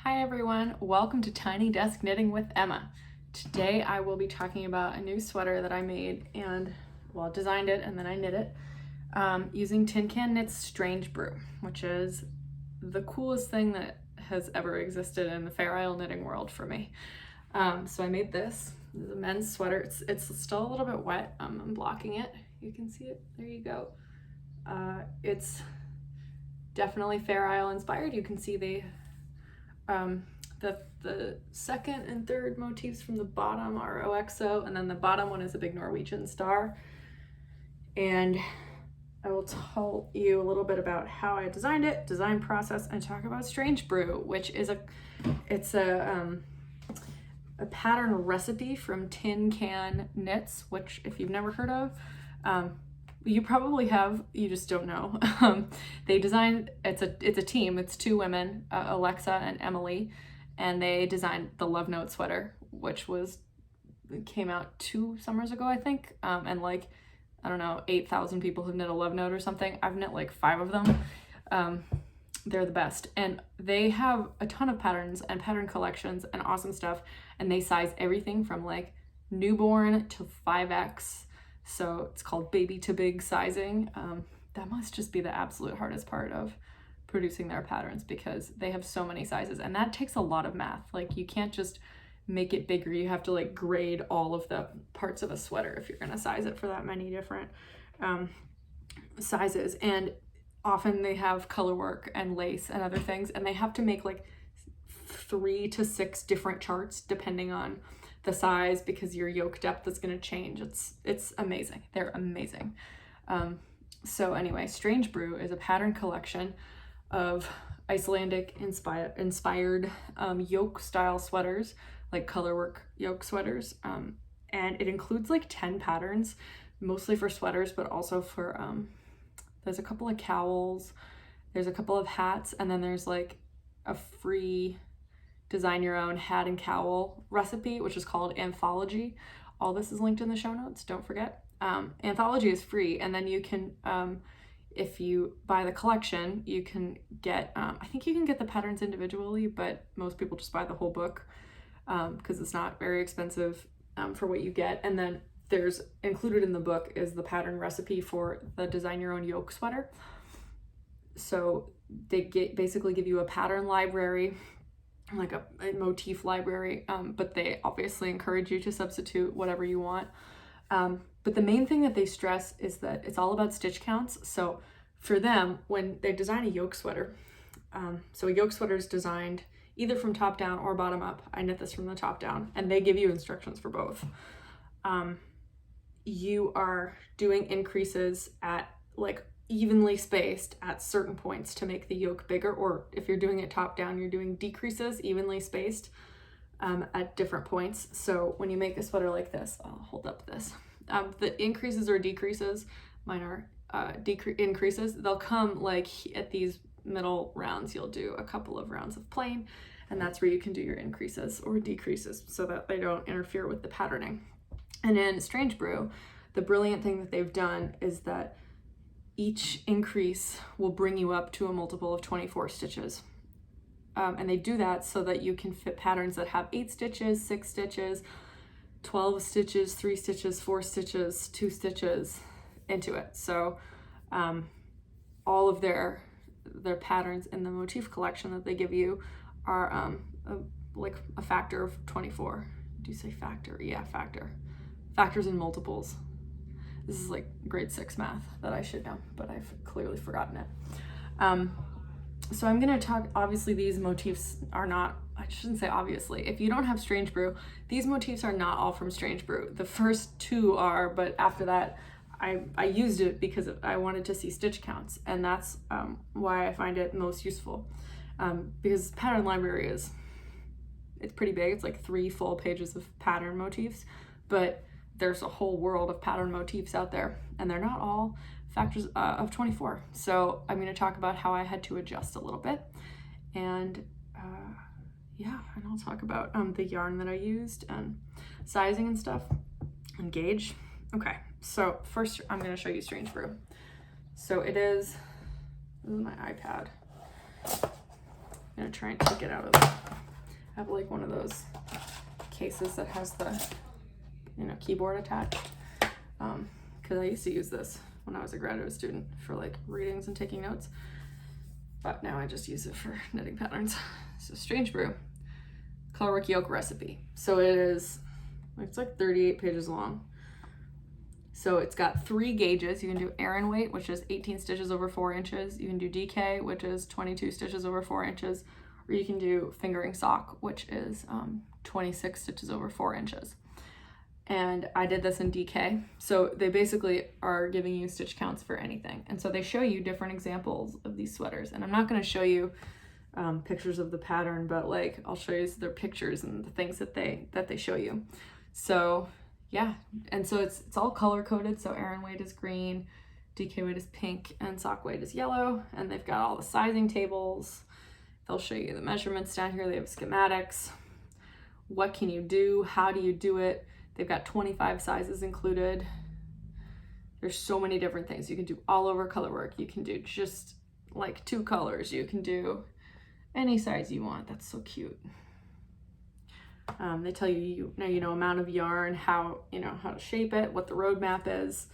Hi everyone, welcome to Tiny Desk Knitting with Emma. Today I will be talking about a new sweater that I made and, well, designed it and then I knit it using Tin Can Knit's Strange Brew, which is the coolest thing that has ever existed in the Fair Isle knitting world for me. So I made this. This is a men's sweater. It's still a little bit wet. I'm blocking it. You can see it. There you go. It's definitely Fair Isle inspired. You can see the second and third motifs from the bottom are OXO, and then the bottom one is a big Norwegian star. And I will tell you a little bit about how I designed it, design process, and talk about Strange Brew, which is a pattern recipe from Tin Can Knits, which if you've never heard of, you probably have, you just don't know. They designed, it's a team, it's two women, Alexa and Emily, and they designed the Love Note sweater, which came out 2 summers ago, I think. And like, I don't know, 8,000 people have knit a Love Note or something. I've knit like 5 of them. They're the best. And they have a ton of patterns and pattern collections and awesome stuff. And they size everything from like newborn to 5X. So it's called baby to big sizing. That must just be the absolute hardest part of producing their patterns because they have so many sizes, and that takes a lot of math. Like, you can't just make it bigger. You have to like grade all of the parts of a sweater if you're gonna size it for that many different sizes. And often they have color work and lace and other things, and they have to make like 3 to 6 different charts depending on the size, because your yoke depth is going to change. It's amazing. They're amazing. So anyway, Strange Brew is a pattern collection of Icelandic inspired yoke style sweaters, like colorwork yoke sweaters. And it includes like 10 patterns, mostly for sweaters, but also for, there's a couple of cowls, there's a couple of hats, and then there's like a free design your own hat and cowl recipe, which is called Anthology. All this is linked in the show notes, don't forget. Anthology is free, and then you can, if you buy the collection, you can get, I think you can get the patterns individually, but most people just buy the whole book because it's not very expensive for what you get. And then there's included in the book is the pattern recipe for the design your own yoke sweater. So they basically give you a pattern library, like a motif library, but they obviously encourage you to substitute whatever you want. But the main thing that they stress is that it's all about stitch counts. So for them, when they design a yoke sweater, so a yoke sweater is designed either from top down or bottom up. I knit this from the top down, and they give you instructions for both. You are doing increases at like evenly spaced at certain points to make the yoke bigger, or if you're doing it top down, you're doing decreases evenly spaced at different points. So when you make a sweater like this, I'll hold up this, the increases or decreases, mine are increases, they'll come like at these middle rounds. You'll do a couple of rounds of plain, and that's where you can do your increases or decreases so that they don't interfere with the patterning. And in Strange Brew, the brilliant thing that they've done is that each increase will bring you up to a multiple of 24 stitches. And they do that so that you can fit patterns that have 8 stitches, 6 stitches, 12 stitches, 3 stitches, 4 stitches, 2 stitches into it. So all of their patterns in the motif collection that they give you are like a factor of 24. Do you say factor? Yeah, factor. Factors and multiples. This is like grade 6 math that I should know, but I've clearly forgotten it. So I'm gonna talk, obviously these motifs are not, I shouldn't say obviously, if you don't have Strange Brew, these motifs are not all from Strange Brew. The first 2 are, but after that, I used it because I wanted to see stitch counts, and that's why I find it most useful. Because pattern library it's pretty big. It's like 3 full pages of pattern motifs, but there's a whole world of pattern motifs out there, and they're not all factors of 24. So I'm going to talk about how I had to adjust a little bit, and yeah, and I'll talk about the yarn that I used and sizing and stuff and gauge. Okay, so first I'm going to show you Strange Brew. So this is my iPad. I'm going to try and take it out of I have like one of those cases that has the, you know, keyboard attached. Because I used to use this when I was a graduate student for like readings and taking notes. But now I just use it for knitting patterns. So Strange Brew, colorwork yoke recipe. So it's like 38 pages long. So it's got 3 gauges. You can do Aran weight, which is 18 stitches over 4 inches. You can do DK, which is 22 stitches over 4 inches. Or you can do fingering sock, which is 26 stitches over 4 inches. And I did this in DK. So they basically are giving you stitch counts for anything. And so they show you different examples of these sweaters. And I'm not going to show you pictures of the pattern, but like I'll show you their pictures and the things that they show you. So yeah, and so it's all color coded. So Aran weight is green, DK weight is pink, and sock weight is yellow. And they've got all the sizing tables. They'll show you the measurements down here. They have schematics. What can you do? How do you do it? They've got 25 sizes included. There's so many different things. You can do all over color work. You can do just like 2 colors. You can do any size you want. That's so cute. They tell you, amount of yarn, how to shape it, what the roadmap is.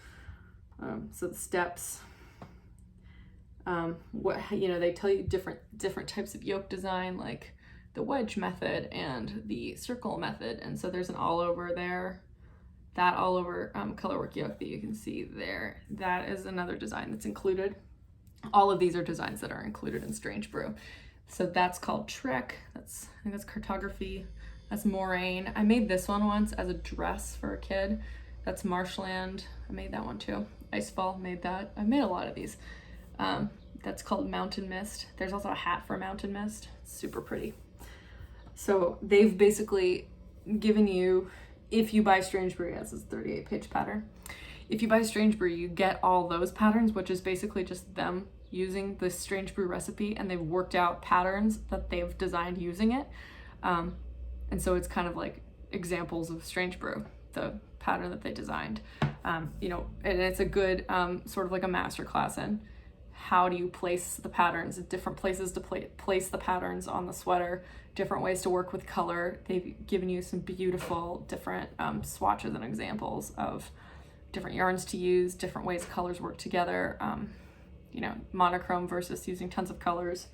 So the steps. They tell you different types of yoke design, like the wedge method and the circle method. And so there's an all over there, that all over colorwork yoke that you can see there. That is another design that's included. All of these are designs that are included in Strange Brew. So that's called Trek. I think that's cartography. That's Moraine. I made this one once as a dress for a kid. That's Marshland. I made that one too. Icefall, made that. I've made a lot of these. That's called Mountain Mist. There's also a hat for Mountain Mist. It's super pretty. So they've basically given you, if you buy Strange Brew, yes, it's a 38-page pattern. If you buy Strange Brew, you get all those patterns, which is basically just them using the Strange Brew recipe, and they've worked out patterns that they've designed using it. And so it's kind of like examples of Strange Brew, the pattern that they designed. And it's a good sort of like a master class in how do you place the patterns, different places to place the patterns on the sweater, different ways to work with color. They've given you some beautiful different swatches and examples of different yarns to use, different ways colors work together, monochrome versus using tons of colors.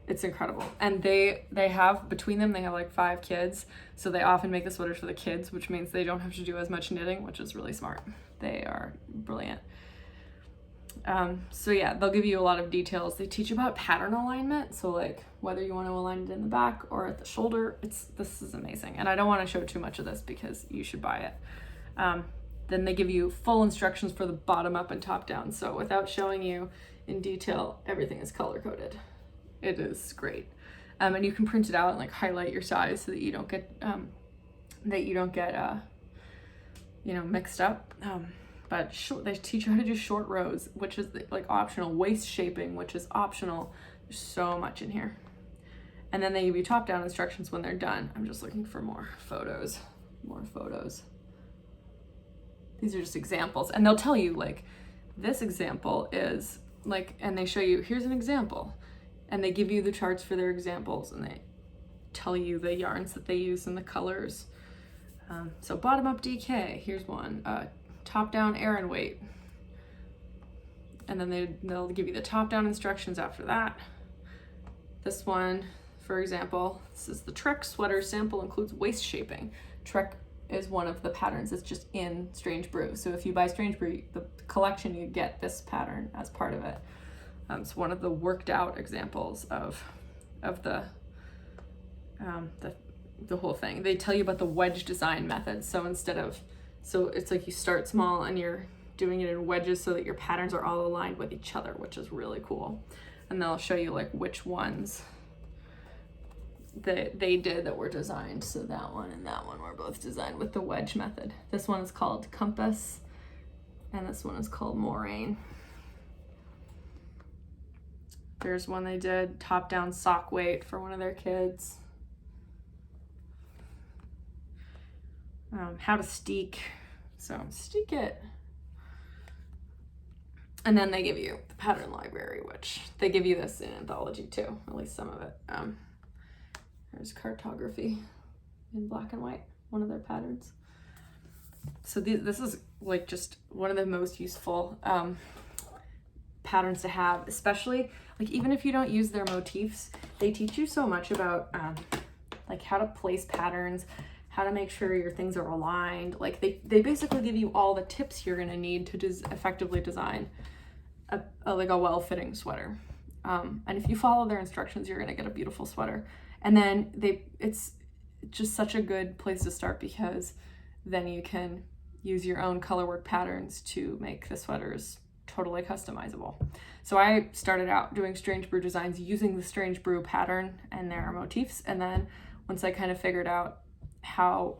It's incredible. And they have, between them, they have like 5 kids. So they often make the sweaters for the kids, which means they don't have to do as much knitting, which is really smart. They are brilliant. So yeah, they'll give you a lot of details. They teach you about pattern alignment. So like whether you want to align it in the back or at the shoulder, this is amazing. And I don't want to show too much of this because you should buy it. Then they give you full instructions for the bottom up and top down. So without showing you in detail, everything is color coded. It is great. And you can print it out and like highlight your size so that you don't get mixed up. But they teach you how to do short rows, which is like optional. Waist shaping, which is optional. There's so much in here. And then they give you top-down instructions when they're done. I'm just looking for more photos. These are just examples. And they'll tell you like, this example is like, and they show you, here's an example. And they give you the charts for their examples and they tell you the yarns that they use and the colors. So bottom up DK, here's one. Top down Aran weight. And then they'll give you the top down instructions after that. This one, for example, this is the Trek sweater sample, includes waist shaping. Trek is one of the patterns that's just in Strange Brew. So if you buy Strange Brew, the collection, you get this pattern as part of it. It's one of the worked out examples of the whole thing. They tell you about the wedge design method. So it's like you start small and you're doing it in wedges so that your patterns are all aligned with each other, which is really cool. And they'll show you like which ones that they did that were designed. So that one and that one were both designed with the wedge method. This one is called Compass and this one is called Moraine. There's one they did, top down sock weight for one of their kids. How to steek. So steek it. And then they give you the pattern library, which they give you this in anthology too, at least some of it. There's cartography in black and white, one of their patterns. So this is like just one of the most useful patterns to have, especially like even if you don't use their motifs, they teach you so much about like how to place patterns, how to make sure your things are aligned. Like they basically give you all the tips you're gonna need to effectively design a well-fitting sweater. And if you follow their instructions, you're gonna get a beautiful sweater. And then it's just such a good place to start, because then you can use your own color work patterns to make the sweaters totally customizable. So I started out doing Strange Brew designs using the Strange Brew pattern and their motifs. And then once I kind of figured out how,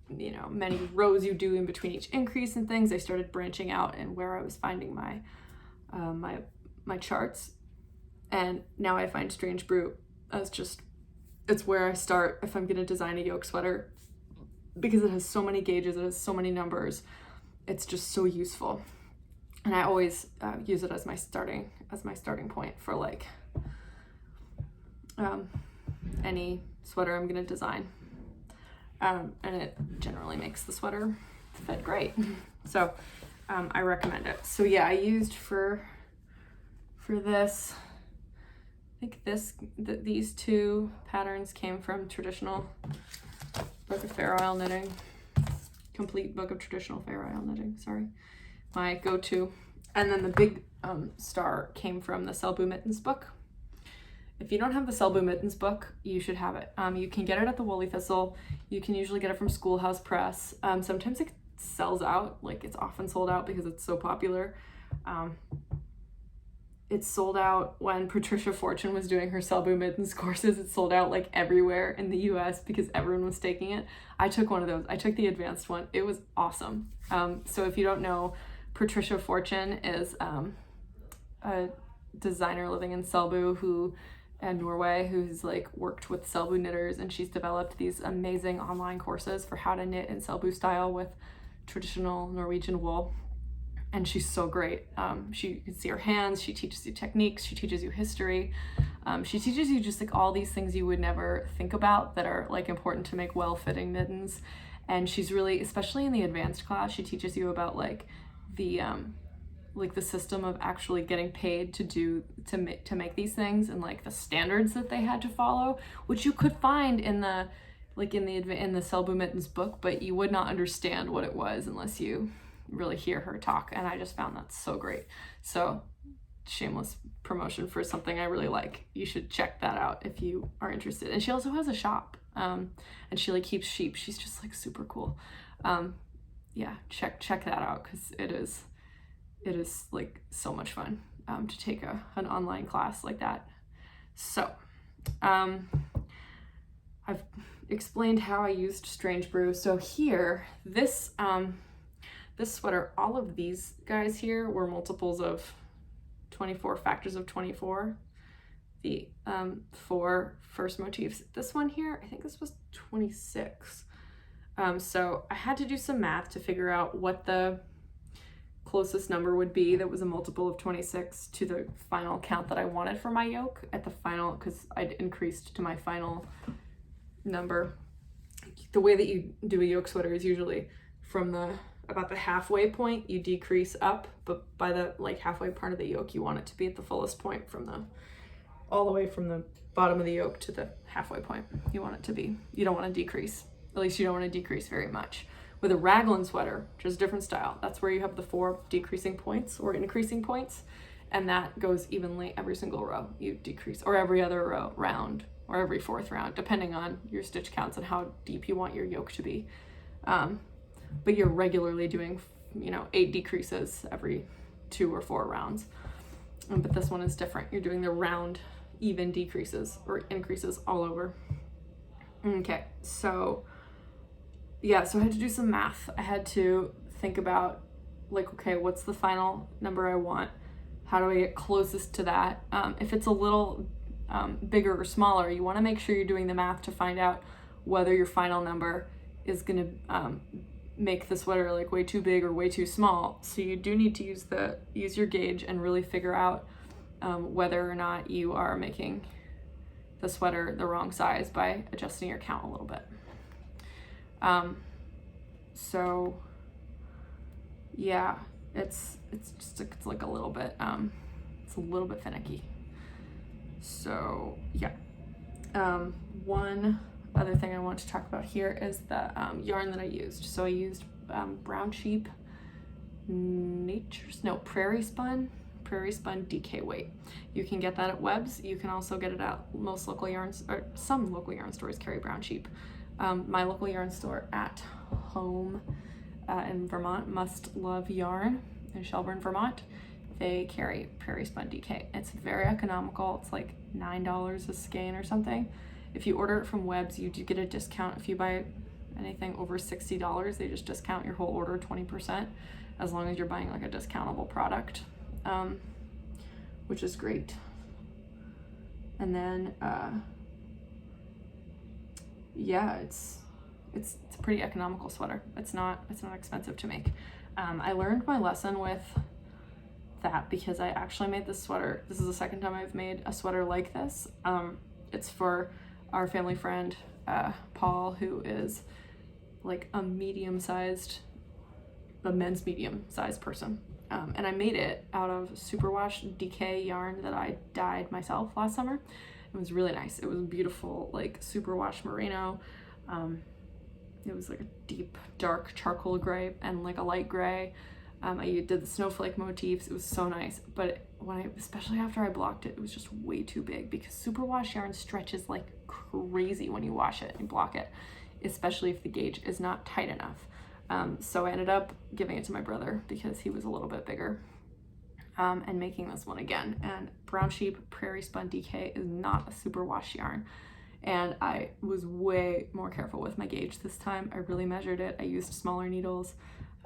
you know, many rows you do in between each increase and things, I started branching out and where I was finding my my charts. And now I find Strange Brew as it's where I start if I'm gonna design a yoke sweater, because it has so many gauges, it has so many numbers. It's just so useful. And I always use it as my starting point for like any sweater I'm gonna design. And it generally makes the sweater fit great. So I recommend it. So yeah, I used for this, I think these two patterns came from Traditional Book of Fair Isle Knitting. Complete Book of Traditional Fair Isle Knitting, sorry. My go-to. And then the big star came from the Selbu Mittens book. If you don't have the Selbu Mittens book, you should have it. You can get it at the Woolly Thistle. You can usually get it from Schoolhouse Press. Sometimes it sells out, like it's often sold out because it's so popular. It sold out when Patricia Fortune was doing her Selbu Mittens courses. It sold out like everywhere in the US because everyone was taking it. I took one of those. I took the advanced one. It was awesome. So if you don't know, Patricia Fortune is a designer living in Selbu Norway, who's like worked with Selbu knitters, and she's developed these amazing online courses for how to knit in Selbu style with traditional Norwegian wool. And she's so great. You can see her hands, she teaches you techniques, she teaches you history. She teaches you just like all these things you would never think about that are like important to make well-fitting mittens. And she's really, especially in the advanced class, she teaches you about like the system of actually getting paid to make these things, and like the standards that they had to follow, which you could find in the Selbu Mittens book, but you would not understand what it was unless you really hear her talk. And I just found that so great. So shameless promotion for something I really like. You should check that out if you are interested. And she also has a shop, and she like keeps sheep. She's just like super cool. Yeah, check that out, because it is like so much fun to take an online class like that. So I've explained how I used Strange Brew. So here, this sweater, all of these guys here were multiples of 24, factors of 24. The 4 first motifs. This one here, I think this was 26. So I had to do some math to figure out what the closest number would be that was a multiple of 26 to the final count that I wanted for my yoke at the final, because I'd increased to my final number. The way that you do a yoke sweater is usually from about the halfway point you decrease up, but by the like halfway part of the yoke you want it to be at the fullest point, all the way from the bottom of the yoke to the halfway point you want it to be. You don't want to decrease, at least you don't want to decrease very much. With a raglan sweater, which is a different style, that's where you have the 4 decreasing points or increasing points, and that goes evenly every single row. You decrease, or every other round, or every 4th round, depending on your stitch counts and how deep you want your yoke to be. But you're regularly doing, 8 decreases every 2 or 4 rounds. But this one is different. You're doing the round, even decreases or increases all over. Okay, so yeah, so I had to do some math. I had to think about like, okay, what's the final number I want? How do I get closest to that? If it's a little bigger or smaller, you want to make sure you're doing the math to find out whether your final number is going to make the sweater like way too big or way too small. So you do need to use your gauge and really figure out whether or not you are making the sweater the wrong size by adjusting your count a little bit. So yeah, it's like a little bit, it's a little bit finicky. So yeah. One other thing I want to talk about here is the yarn that I used. So I used Brown Sheep Prairie Spun DK weight. You can get that at Webb's. You can also get it at most local yarns, or some local yarn stores carry Brown Sheep. My local yarn store at home in Vermont, Must Love Yarn in Shelburne, Vermont, they carry Prairie Spun DK. It's very economical. It's like $9 a skein or something. If you order it from Webb's, you do get a discount. If you buy anything over $60, they just discount your whole order 20%, as long as you're buying like a discountable product, which is great. And then, yeah, it's a pretty economical sweater. It's not expensive to make. I learned my lesson with that because I actually made this sweater. This is the second time I've made a sweater like this. It's for our family friend, Paul, who is like a men's medium-sized person. And I made it out of superwash DK yarn that I dyed myself last summer. It was really nice. It was beautiful, like superwash merino. It was like a deep, dark charcoal gray and like a light gray. I did the snowflake motifs. It was so nice. But especially after I blocked it, it was just way too big because superwash yarn stretches like crazy when you wash it and block it, especially if the gauge is not tight enough. So I ended up giving it to my brother because he was a little bit bigger, and making this one again. And Brown Sheep Prairie Spun DK is not a superwash yarn. And I was way more careful with my gauge this time. I really measured it. I used smaller needles.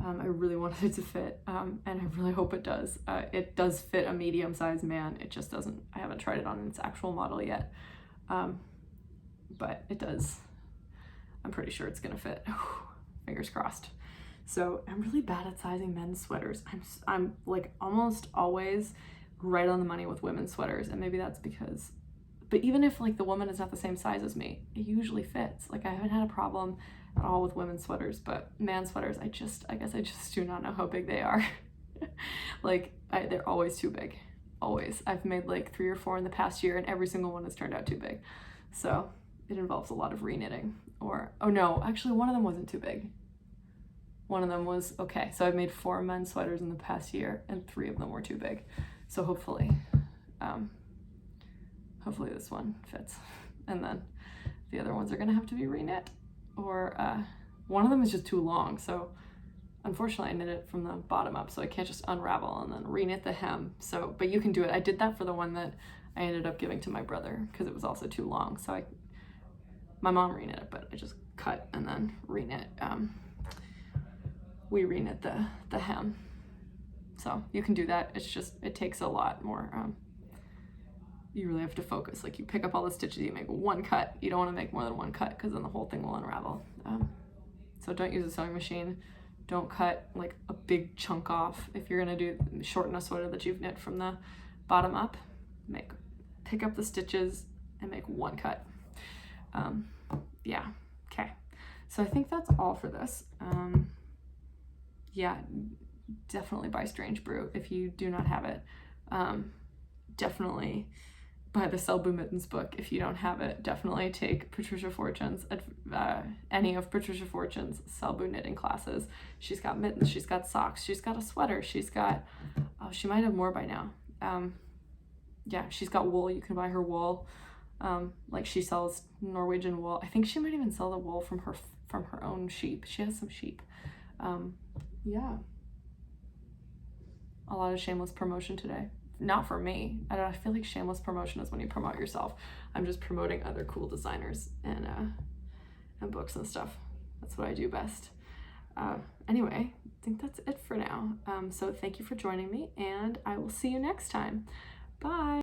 I really wanted it to fit, and I really hope it does. It does fit a medium-sized man. It just doesn't, I haven't tried it on its actual model yet, but it does. I'm pretty sure it's gonna fit. Fingers crossed. So I'm really bad at sizing men's sweaters. I'm like almost always right on the money with women's sweaters, and maybe that's because, but even if like the woman is not the same size as me, it usually fits. Like I haven't had a problem at all with women's sweaters, but man sweaters, I guess I just do not know how big they are. Like they're always too big, always. I've made like 3 or 4 in the past year and every single one has turned out too big. So it involves a lot of reknitting, or, oh no, actually one of them wasn't too big. One of them was okay. So I've made 4 men's sweaters in the past year and 3 of them were too big. So hopefully this one fits. And then the other ones are gonna have to be reknit, or one of them is just too long. So unfortunately I knit it from the bottom up, so I can't just unravel and then reknit the hem. So, but you can do it. I did that for the one that I ended up giving to my brother because it was also too long. So my mom reknit it, but I just cut and then reknit. We reknit the hem. So you can do that. It's just, it takes a lot more, you really have to focus. Like you pick up all the stitches, you make one cut. You don't want to make more than one cut because then the whole thing will unravel. So don't use a sewing machine. Don't cut like a big chunk off. If you're gonna shorten a sweater that you've knit from the bottom up, pick up the stitches and make one cut. Yeah, okay. So I think that's all for this. Yeah, definitely buy Strange Brew if you do not have it. Definitely buy the Sell Boo Mittens book if you don't have it. Definitely take Patricia Fortune's, any of Patricia Fortune's Sell Boo knitting classes. She's got mittens, she's got socks, she's got a sweater, she's got, oh, she might have more by now. Yeah, she's got wool. You can buy her wool. Like she sells Norwegian wool. I think she might even sell the wool from her own sheep. She has some sheep. Yeah. A lot of shameless promotion today. Not for me. I feel like shameless promotion is when you promote yourself. I'm just promoting other cool designers and books and stuff. That's what I do best. Anyway, I think that's it for now. So thank you for joining me, and I will see you next time. Bye.